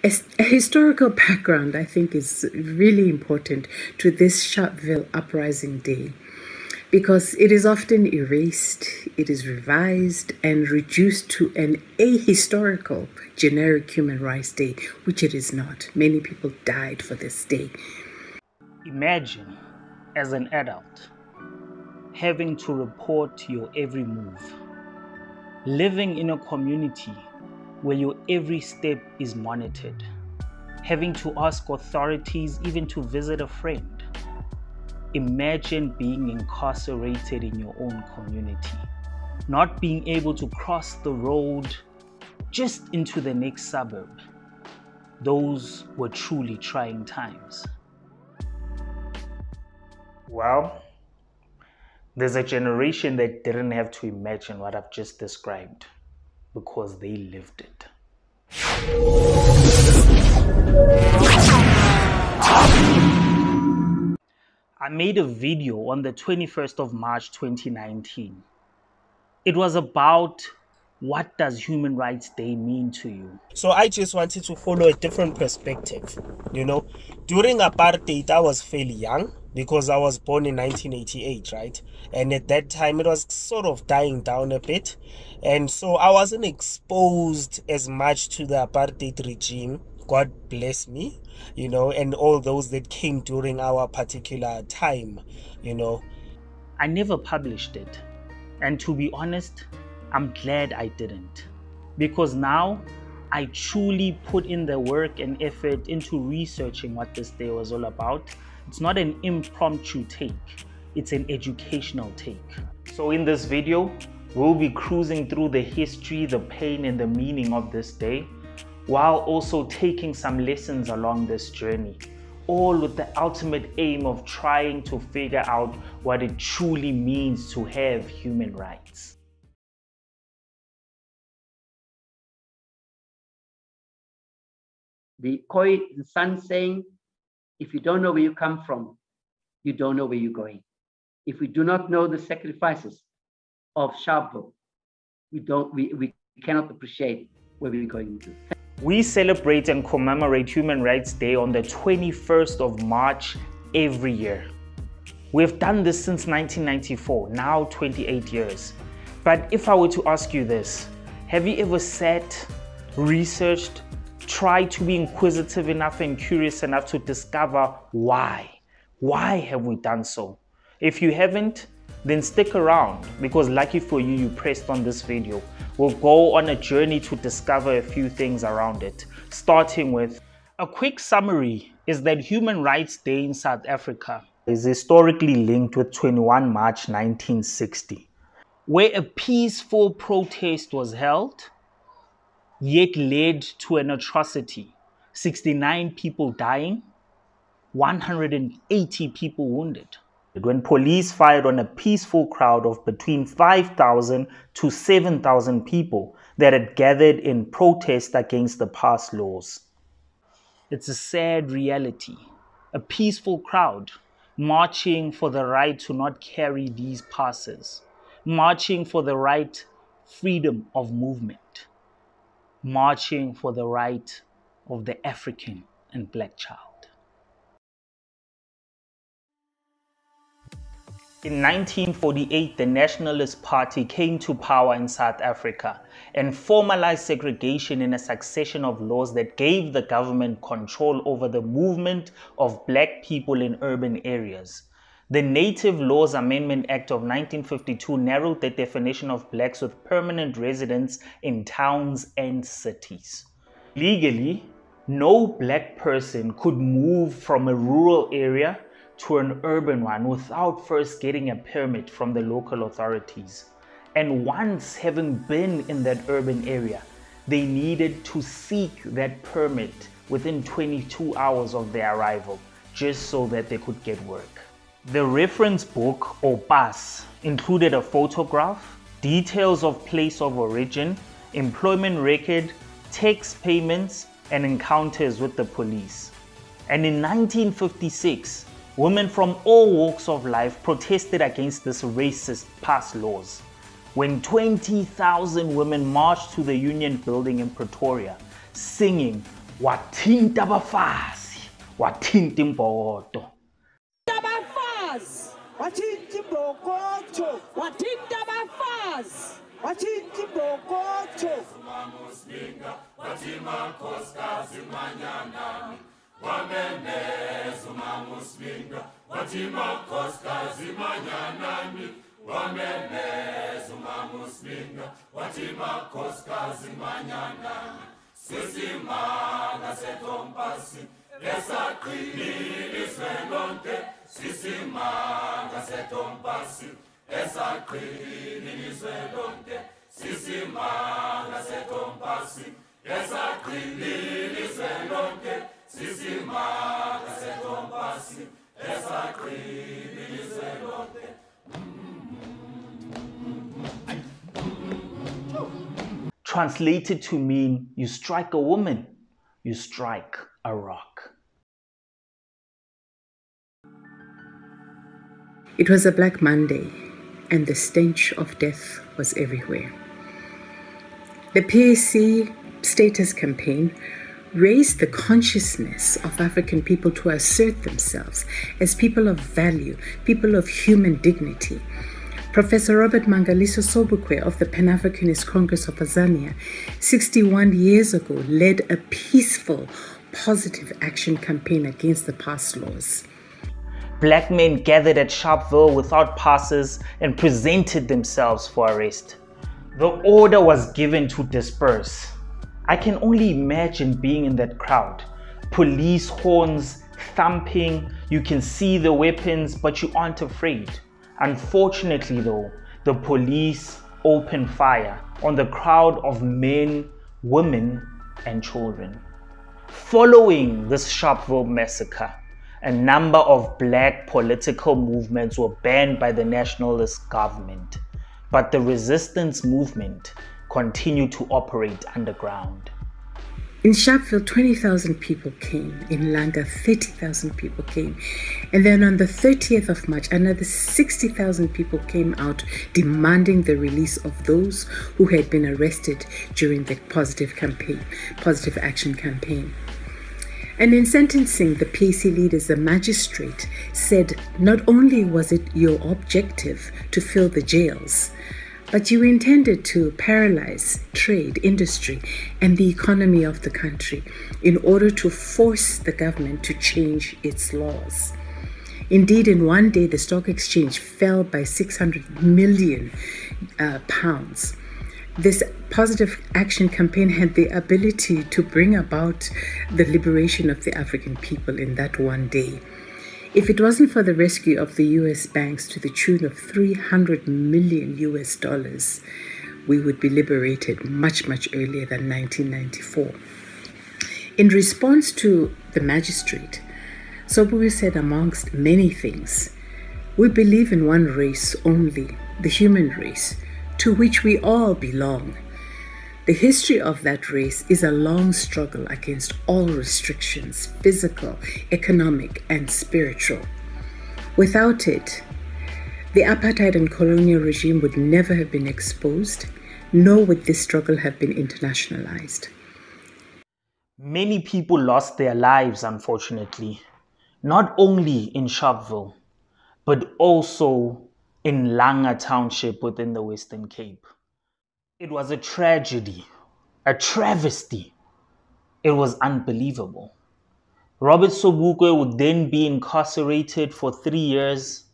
A historical background, I think, is really important to this Sharpeville Uprising Day, because it is often erased, it is revised and reduced to an ahistorical generic Human Rights Day, which it is not. Many people died for this day. Imagine, as an adult, having to report your every move, living in a community where your every step is monitored, having to ask authorities even to visit a friend. Imagine being incarcerated in your own community, not being able to cross the road just into the next suburb. Those were truly trying times. Well, there's a generation that didn't have to imagine what I've just described because they lived it. I made a video on the 21st of March 2019. It was about, what does Human Rights Day mean to you? So I just wanted to follow a different perspective. During apartheid, I was fairly young because I was born in 1988, right? And at that time, it was sort of dying down a bit. And so I wasn't exposed as much to the apartheid regime. God bless me, and all those that came during our particular time, I never published it. And to be honest, I'm glad I didn't. Because now I truly put in the work and effort into researching what this day was all about. It's not an impromptu take, it's an educational take. So in this video, we'll be cruising through the history, the pain, and the meaning of this day, while also taking some lessons along this journey, all with the ultimate aim of trying to figure out what it truly means to have human rights. The Khoi son saying, if you don't know where you come from, you don't know where you're going. If we do not know the sacrifices of Sharpeville, we cannot appreciate where we're going to. We celebrate and commemorate Human Rights Day on the 21st of March every year. We've done this since 1994, now 28 years. But if I were to ask you this, have you ever sat, researched, tried to be inquisitive enough and curious enough to discover why? Why have we done so? If you haven't, then stick around, because lucky for you, you pressed on this video. We'll go on a journey to discover a few things around it, starting with a quick summary is that Human Rights Day in South Africa is historically linked with 21 March 1960, where a peaceful protest was held, yet led to an atrocity. 69 people dying, 180 people wounded, when police fired on a peaceful crowd of between 5,000 to 7,000 people that had gathered in protest against the past laws. It's a sad reality. A peaceful crowd marching for the right to not carry these passes, marching for the right freedom of movement, marching for the right of the African and Black child. In 1948, the Nationalist Party came to power in South Africa and formalized segregation in a succession of laws that gave the government control over the movement of Black people in urban areas. The Native Laws Amendment Act of 1952 narrowed the definition of blacks with permanent residence in towns and cities. Legally, no black person could move from a rural area to an urban one without first getting a permit from the local authorities. And once having been in that urban area, they needed to seek that permit within 22 hours of their arrival, just so that they could get work. The reference book, or pass, included a photograph, details of place of origin, employment record, tax payments, and encounters with the police. And in 1956, women from all walks of life protested against this racist pass laws, when 20,000 women marched to the Union Building in Pretoria, singing, wathinta abafazi, wathinta imbokodo. Abafazi, wathinta imbokodo, wathinta abafazi, wathinta imbokodo. Umamuslinga, watimakhoskazi manyanani, wameneza umamuslinga, watimakhoskazi manyanani, wameneza umamuslinga, watimakhoskazi manyanani. Sisimanga setompasi, esaqinile izwe lonke. Sisimanga setompasi, esaqinile izwe lonke. Sisimanga setompasi, esaqinile izwe lonke. Sisimanga setompasi, esaqinile izwe lonke. Translated to mean, you strike a woman, you strike a rock. It was a Black Monday, and the stench of death was everywhere. The PAC status campaign raised the consciousness of African people to assert themselves as people of value, people of human dignity. Professor Robert Mangaliso Sobukwe of the Pan-Africanist Congress of Tanzania, 61 years ago, led a peaceful, positive action campaign against the past laws. Black men gathered at Sharpeville without passes and presented themselves for arrest. The order was given to disperse. I can only imagine being in that crowd. Police horns thumping, you can see the weapons, but you aren't afraid. Unfortunately though, the police opened fire on the crowd of men, women, and children. Following this Sharpeville massacre, a number of black political movements were banned by the nationalist government, but the resistance movement continued to operate underground. In Sharpeville, 20,000 people came. In Langa, 30,000 people came. And then on the 30th of March, another 60,000 people came out demanding the release of those who had been arrested during the positive action campaign. And in sentencing the PAC leaders, the magistrate said not only was it your objective to fill the jails, but you intended to paralyze trade, industry, and the economy of the country in order to force the government to change its laws. Indeed, in one day, the stock exchange fell by 600 million pounds. This positive action campaign had the ability to bring about the liberation of the African people in that one day. If it wasn't for the rescue of the US banks to the tune of $300 million, we would be liberated much, much earlier than 1994. In response to the magistrate, Sobukwe said, amongst many things, we believe in one race only, the human race, to which we all belong. The history of that race is a long struggle against all restrictions, physical, economic, and spiritual. Without it, the apartheid and colonial regime would never have been exposed, nor would this struggle have been internationalized. Many people lost their lives, unfortunately, not only in Sharpeville, but also in Langa Township within the Western Cape. It was a tragedy, a travesty. It was unbelievable. Robert Sobukwe would then be incarcerated for 3 years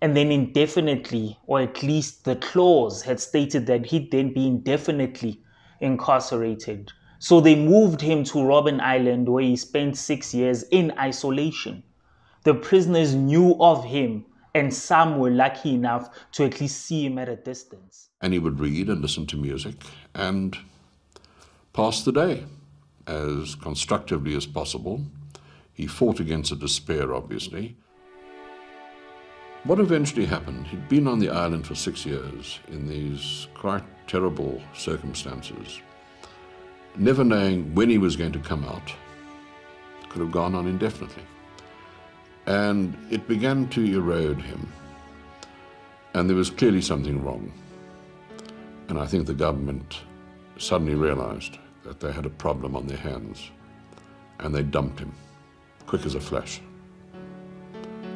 and then indefinitely, or at least the clause had stated that he'd then be indefinitely incarcerated. So they moved him to Robben Island, where he spent 6 years in isolation. The prisoners knew of him, and some were lucky enough to at least see him at a distance. And he would read and listen to music and pass the day as constructively as possible. He fought against the despair, obviously. What eventually happened, he'd been on the island for 6 years in these quite terrible circumstances, never knowing when he was going to come out. Could have gone on indefinitely. And it began to erode him. And there was clearly something wrong. And I think the government suddenly realized that they had a problem on their hands. and they dumped him, quick as a flash.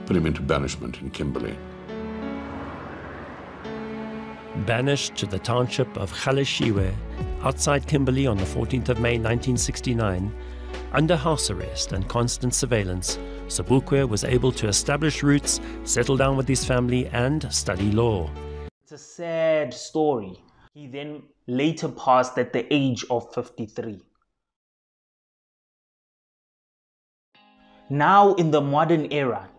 Put him into banishment in Kimberley. Banished to the township of 𝐔𝐬𝐲𝐜, outside Kimberley on the 14th of May 1969, under house arrest and constant surveillance, Sobukwe was able to establish roots, settle down with his family, and study law. It's a sad story. He then later passed at the age of 53. Now in the modern era,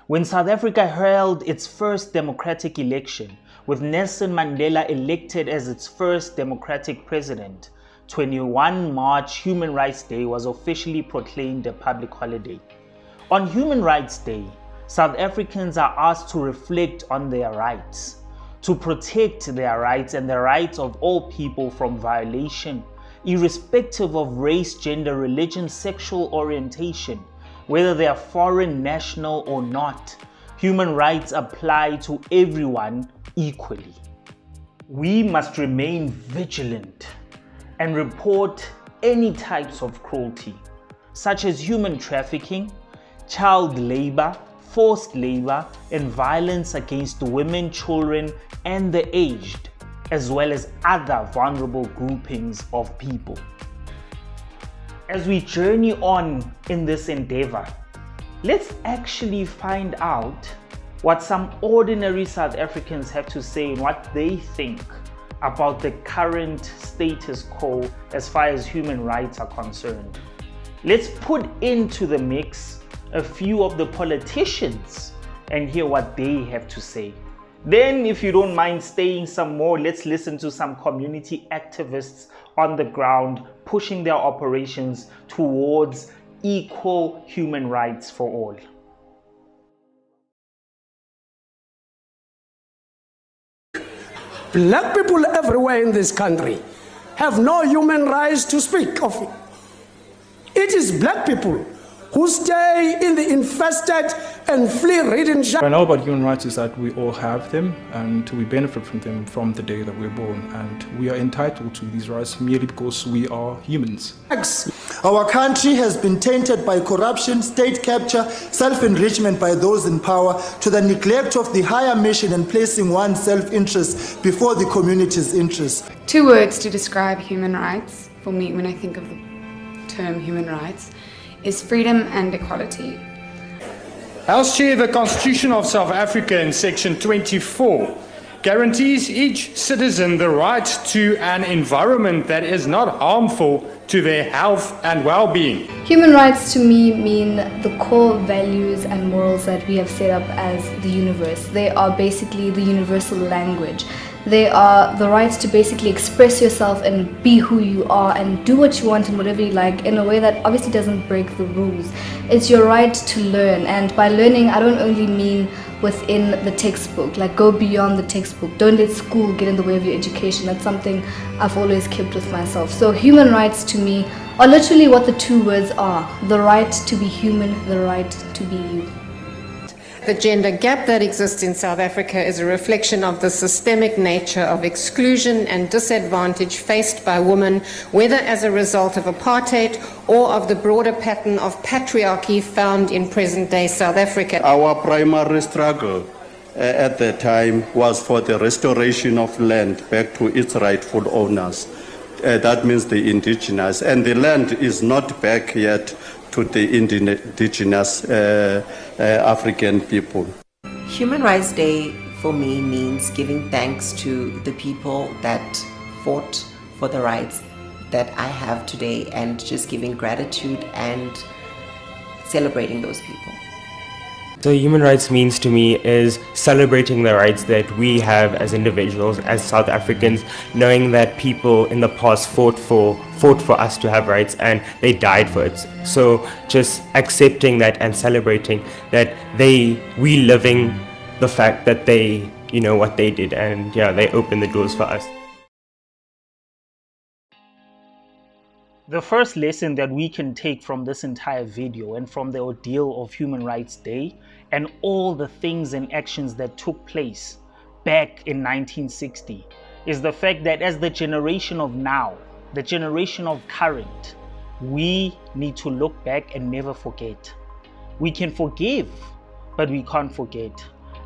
when South Africa held its first democratic election, with Nelson Mandela elected as its first democratic president, 21 March Human Rights Day was officially proclaimed a public holiday. On Human Rights Day, South Africans are asked to reflect on their rights, to protect their rights and the rights of all people from violation, irrespective of race, gender, religion, sexual orientation, whether they are foreign, national or not. Human rights apply to everyone equally. We must remain vigilant and report any types of cruelty, such as human trafficking, child labor, forced labor, and violence against women, children, and the aged, as well as other vulnerable groupings of people. As we journey on in this endeavor, let's actually find out what some ordinary South Africans have to say and what they think about the current status quo as far as human rights are concerned. Let's put into the mix a few of the politicians and hear what they have to say. Then, if you don't mind staying some more, let's listen to some community activists on the ground pushing their operations towards equal human rights for all. Black people everywhere in this country have no human rights to speak of. It is black people who stay in the infested and flea-ridden What I know about human rights is that we all have them and we benefit from them from the day that we're born, and we are entitled to these rights merely because we are humans. Our country has been tainted by corruption, state capture, self-enrichment by those in power, to the neglect of the higher mission and placing one's self-interest before the community's interests. 2 words to describe human rights, for me, when I think of the term human rights, is freedom and equality. As Chair, the Constitution of South Africa in Section 24 guarantees each citizen the right to an environment that is not harmful to their health and well-being. Human rights to me mean the core values and morals that we have set up as the universe. They are basically the universal language. They are the right to basically express yourself and be who you are and do what you want and whatever you like in a way that obviously doesn't break the rules. It's your right to learn, and by learning I don't only mean within the textbook, like go beyond the textbook. Don't let school get in the way of your education. That's something I've always kept with myself. So human rights to me are literally what the 2 words are: the right to be human, the right to be you. The gender gap that exists in South Africa is a reflection of the systemic nature of exclusion and disadvantage faced by women, whether as a result of apartheid or of the broader pattern of patriarchy found in present-day South Africa. Our primary struggle at the time was for the restoration of land back to its rightful owners. That means the indigenous, and the land is not back yet to the indigenous African people. Human Rights Day for me means giving thanks to the people that fought for the rights that I have today, and just giving gratitude and celebrating those people. So human rights means to me is celebrating the rights that we have as individuals, as South Africans, knowing that people in the past fought for us to have rights and they died for it. So just accepting that and celebrating that we living the fact that they, you know, what they did, and yeah, they opened the doors for us. The first lesson that we can take from this entire video and from the ordeal of Human Rights Day and all the things and actions that took place back in 1960 is the fact that as the generation of now, the generation of current, we need to look back and never forget. We can forgive, but we can't forget.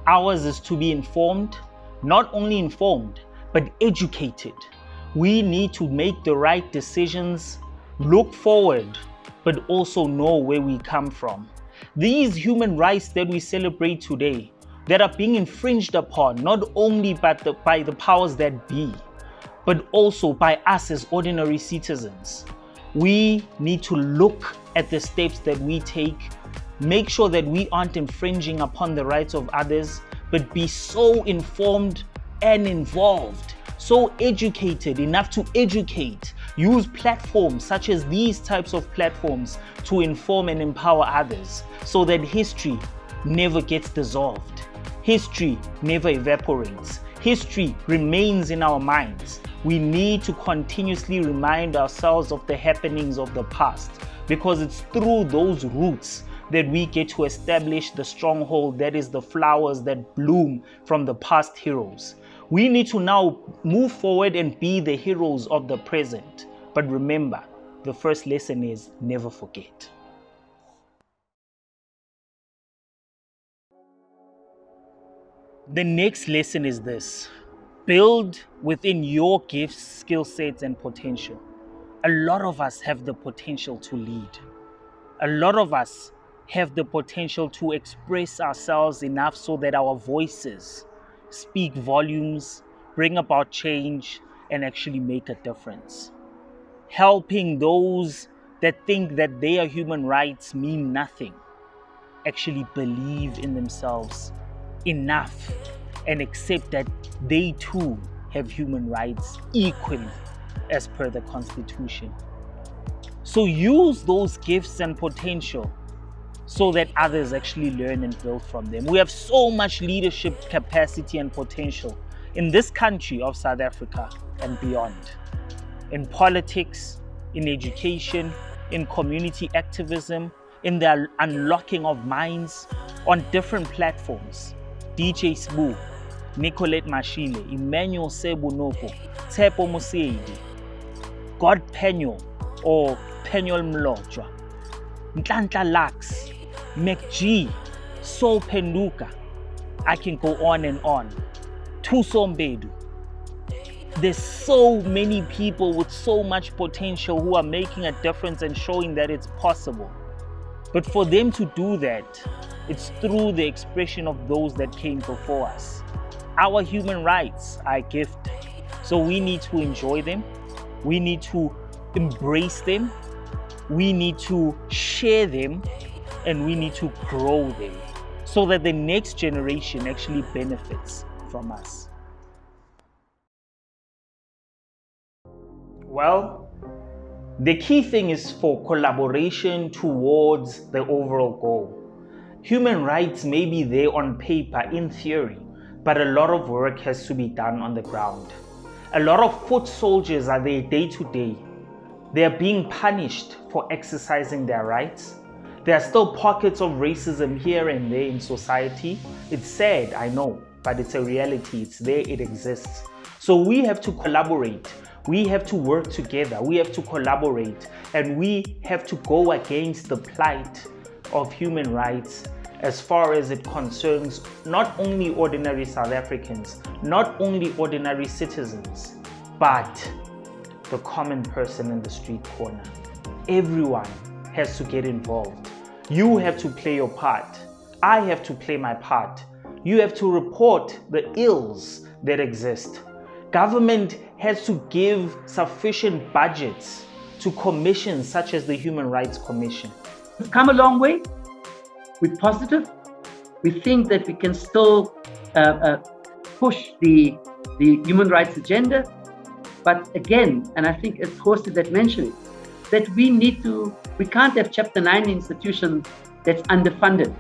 Ours is to be informed, not only informed, but educated. We need to make the right decisions, look forward, but also know where we come from. These human rights that we celebrate today, that are being infringed upon, not only by the powers that be, but also by us as ordinary citizens. We need to look at the steps that we take, make sure that we aren't infringing upon the rights of others, but be so informed and involved, so educated enough to educate, use platforms such as these types of platforms to inform and empower others, so that history never gets dissolved. History never evaporates. History remains in our minds. We need to continuously remind ourselves of the happenings of the past, because it's through those roots that we get to establish the stronghold that is the flowers that bloom from the past heroes. We need to now move forward and be the heroes of the present. But remember, the first lesson is never forget. The next lesson is this: build within your gifts, skill sets, and potential. A lot of us have the potential to lead. A lot of us have the potential to express ourselves enough so that our voices speak volumes, bring about change, and actually make a difference. Helping those that think that their human rights mean nothing actually believe in themselves enough and accept that they too have human rights equally as per the Constitution. So use those gifts and potential so that others actually learn and build from them. We have so much leadership capacity and potential in this country of South Africa and beyond. In politics, in education, in community activism, in the unlocking of minds on different platforms. DJ Sbu, Nicolette Mashile, Emmanuel Sebunoko, Tshepo Moseidi, God Penyo or Penyol Mlojwa, Ntlantla Lax, McG, Sol Penduka. I can go on and on. Tusombedu. There's so many people with so much potential who are making a difference and showing that it's possible. But for them to do that, it's through the expression of those that came before us. Our human rights are a gift, so we need to enjoy them. We need to embrace them. We need to share them, and we need to grow them so that the next generation actually benefits from us. Well, the key thing is for collaboration towards the overall goal. Human rights may be there on paper in theory, but a lot of work has to be done on the ground. A lot of foot soldiers are there day to day. They are being punished for exercising their rights. There are still pockets of racism here and there in society. It's sad, I know, but it's a reality. It's there, it exists. So we have to collaborate. We have to work together. We have to collaborate, and we have to go against the plight of human rights as far as it concerns not only ordinary South Africans, not only ordinary citizens, but the common person in the street corner. Everyone has to get involved. You have to play your part. I have to play my part. You have to report the ills that exist. Government has to give sufficient budgets to commissions such as the Human Rights Commission. We've come a long way. We're positive. We think that we can still push the human rights agenda. But again, and I think it's Horsey that mentioned it, that we can't have Chapter 9 institutions that's underfunded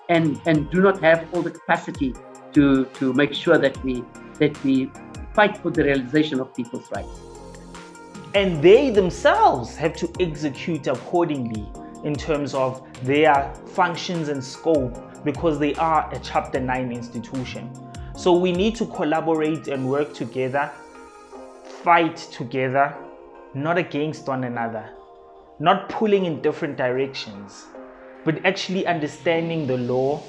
and do not have all the capacity to make sure that we fight for the realization of people's rights. And they themselves have to execute accordingly in terms of their functions and scope, because they are a Chapter 9 institution. So we need to collaborate and work together, fight together, not against one another. not pulling in different directions, but actually understanding the law,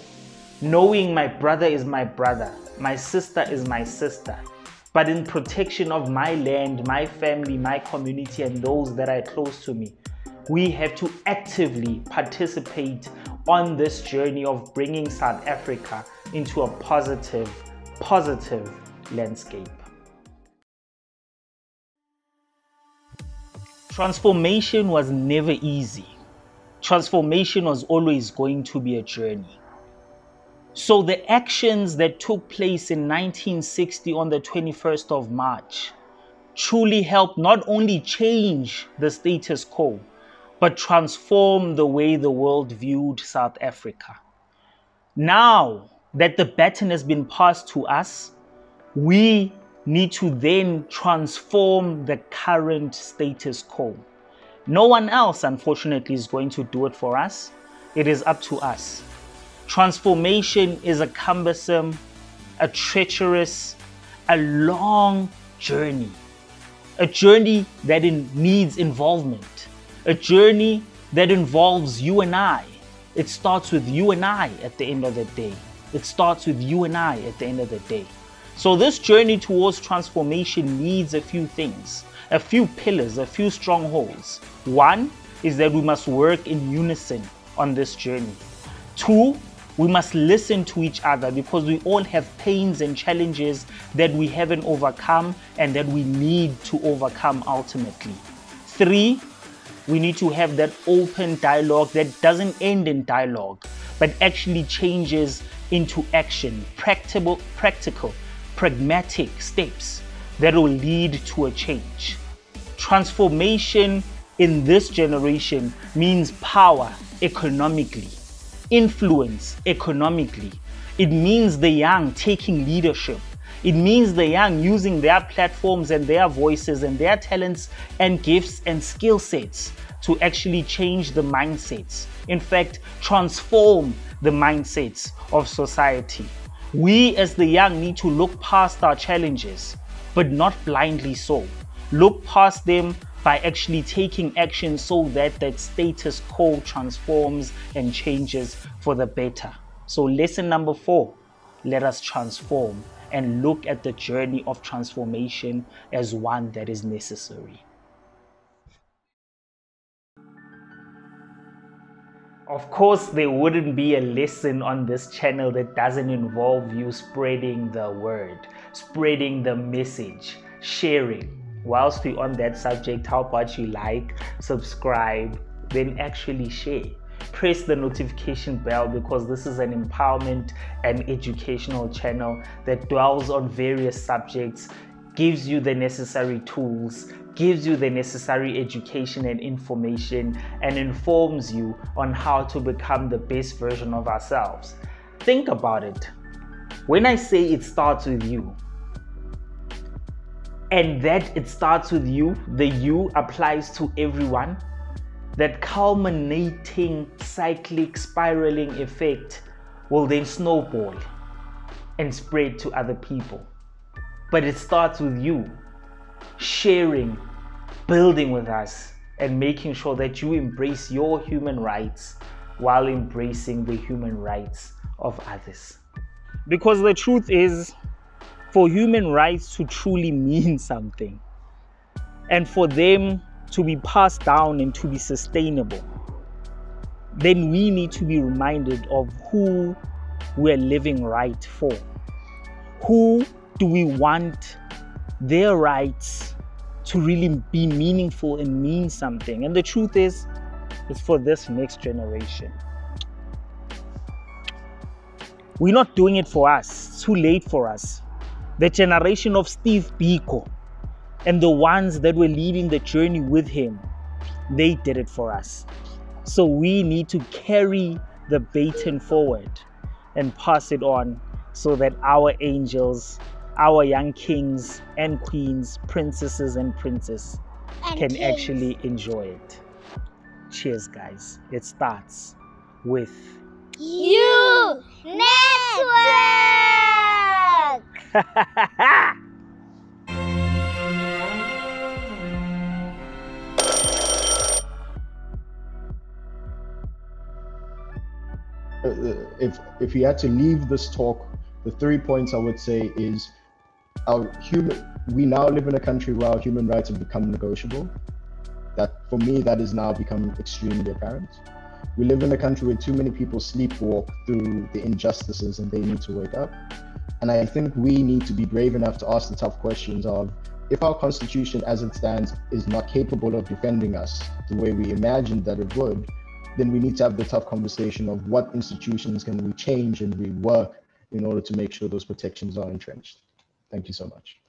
knowing my brother is my brother, my sister is my sister, but in protection of my land, my family, my community, and those that are close to me. We have to actively participate on this journey of bringing South Africa into a positive landscape. Transformation was never easy. Transformation was always going to be a journey. So the actions that took place in 1960 on the 21st of March truly helped not only change the status quo, but transform the way the world viewed South Africa. Now that the baton has been passed to us, we need to then transform the current status quo. No one else, unfortunately, is going to do it for us. It is up to us. Transformation is a cumbersome, a treacherous, a long journey. A journey that needs involvement. A journey that involves you and I. It starts with you and I at the end of the day. It starts with you and I at the end of the day. So this journey towards transformation needs a few things, a few pillars, a few strongholds. One is that we must work in unison on this journey. Two, we must listen to each other because we all have pains and challenges that we haven't overcome and that we need to overcome ultimately. Three, we need to have that open dialogue that doesn't end in dialogue, but actually changes into action, practical, pragmatic steps that will lead to a change. Transformation in this generation means power economically, influence economically. It means the young taking leadership. It means the young using their platforms and their voices and their talents and gifts and skill sets to actually change the mindsets. In fact, transform the mindsets of society. We as the young need to look past our challenges, but not blindly so. Look past them by actually taking action so that that status quo transforms and changes for the better. So lesson number 4, let us transform and look at the journey of transformation as one that is necessary. Of course, there wouldn't be a lesson on this channel that doesn't involve you spreading the word, spreading the message, sharing. Whilst we're on that subject, how about you like, subscribe, then actually share. Press the notification bell because this is an empowerment and educational channel that dwells on various subjects, gives you the necessary tools, gives you the necessary education and information, and informs you on how to become the best version of ourselves. Think about it. When I say it starts with you, and that it starts with you, the you applies to everyone, that culminating cyclic spiraling effect will then snowball and spread to other people. But it starts with you sharing, building with us, and making sure that you embrace your human rights while embracing the human rights of others. Because the truth is, for human rights to truly mean something, and for them to be passed down and to be sustainable, then we need to be reminded of who we're living right for. Who do we want their rights to really be meaningful and mean something? And the truth is, it's for this next generation. We're not doing it for us. It's too late for us. The generation of Steve Biko and the ones that were leading the journey with him, they did it for us. So we need to carry the baton forward and pass it on so that our angels, our young kings and queens, princesses and princes can actually enjoy it. Cheers, guys. It starts with You Network! if he had to leave this talk, the 3 points I would say is we now live in a country where our human rights have become negotiable. That, for me, that has now become extremely apparent. We live in a country where too many people sleepwalk through the injustices and they need to wake up. And I think we need to be brave enough to ask the tough questions of, if our constitution as it stands is not capable of defending us the way we imagined that it would, then we need to have the tough conversation of what institutions can we change and rework in order to make sure those protections are entrenched. Thank you so much.